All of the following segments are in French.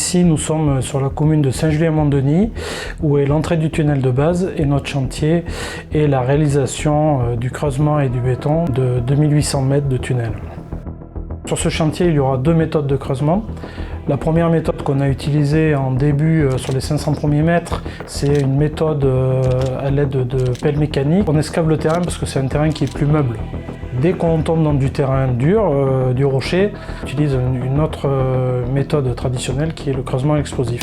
Ici, nous sommes sur la commune de Saint-Julien-Mont-Denis, où est l'entrée du tunnel de base, et notre chantier est la réalisation du creusement et du béton de 2800 mètres de tunnel. Sur ce chantier, il y aura deux méthodes de creusement. La première méthode qu'on a utilisée en début sur les 500 premiers mètres, c'est une méthode à l'aide de pelle mécanique. On escave le terrain parce que c'est un terrain qui est plus meuble. Dès qu'on tombe dans du terrain dur, du rocher, on utilise une autre méthode traditionnelle qui est le creusement explosif.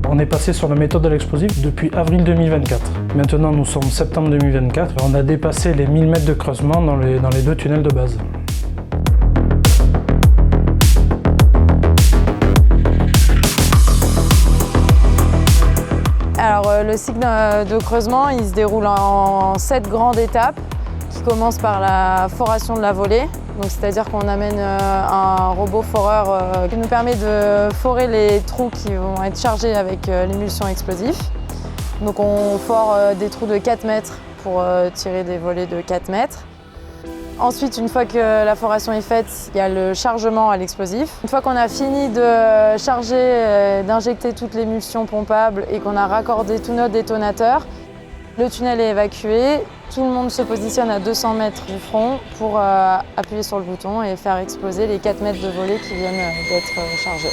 On est passé sur la méthode de l'explosif depuis avril 2024. Maintenant, nous sommes septembre 2024. On a dépassé les 1000 mètres de creusement dans les deux tunnels de base. Alors, le cycle de creusement, il se déroule en 7 grandes étapes qui commencent par la foration de la volée. C'est-à-dire qu'on amène un robot foreur qui nous permet de forer les trous qui vont être chargés avec l'émulsion explosive. Donc on fore des trous de 4 mètres pour tirer des volées de 4 mètres. Ensuite, une fois que la foration est faite, il y a le chargement à l'explosif. Une fois qu'on a fini de charger, d'injecter toute l'émulsion pompable et qu'on a raccordé tout notre détonateur, le tunnel est évacué, tout le monde se positionne à 200 mètres du front pour appuyer sur le bouton et faire exploser les 4 mètres de volée qui viennent d'être chargés.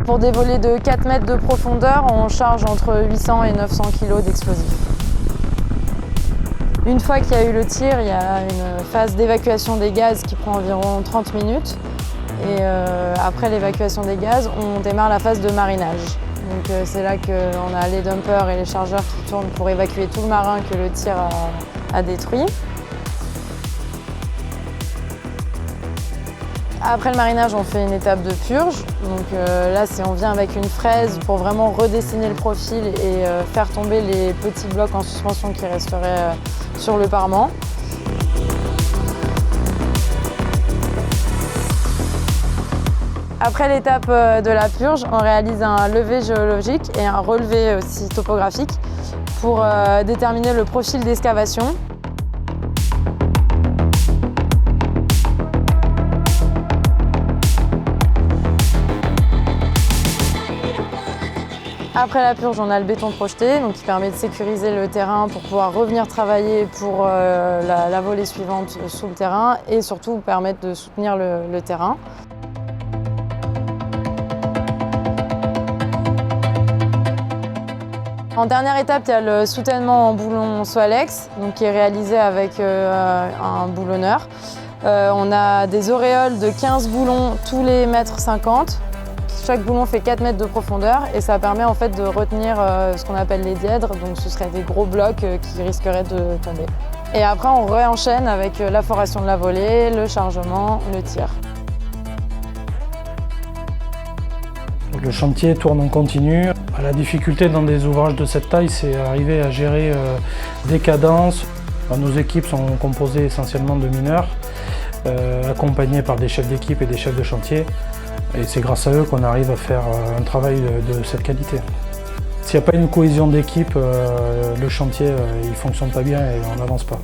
Pour des volées de 4 mètres de profondeur, on charge entre 800 et 900 kg d'explosifs. Une fois qu'il y a eu le tir, il y a une phase d'évacuation des gaz qui prend environ 30 minutes. Et après l'évacuation des gaz, on démarre la phase de marinage. Donc c'est là qu'on a les dumpers et les chargeurs qui tournent pour évacuer tout le marin que le tir a détruit. Après le marinage, on fait une étape de purge. Donc là, on vient avec une fraise pour vraiment redessiner le profil et faire tomber les petits blocs en suspension qui resteraient sur le parement. Après l'étape de la purge, on réalise un levé géologique et un relevé aussi topographique pour déterminer le profil d'excavation. Après la purge, on a le béton projeté, donc qui permet de sécuriser le terrain pour pouvoir revenir travailler pour la volée suivante sous le terrain et surtout permettre de soutenir le terrain. En dernière étape, il y a le soutènement en boulon Soalex, donc qui est réalisé avec un boulonneur. On a des auréoles de 15 boulons tous les mètres 50. Chaque boulon fait 4 mètres de profondeur et ça permet en fait de retenir ce qu'on appelle les dièdres, donc ce seraient des gros blocs qui risqueraient de tomber. Et après on réenchaîne avec la foration de la volée, le chargement, le tir. Le chantier tourne en continu. La difficulté dans des ouvrages de cette taille, c'est arriver à gérer des cadences. Nos équipes sont composées essentiellement de mineurs, accompagnés par des chefs d'équipe et des chefs de chantier. Et c'est grâce à eux qu'on arrive à faire un travail de cette qualité. S'il n'y a pas une cohésion d'équipe, le chantier il ne fonctionne pas bien et on n'avance pas.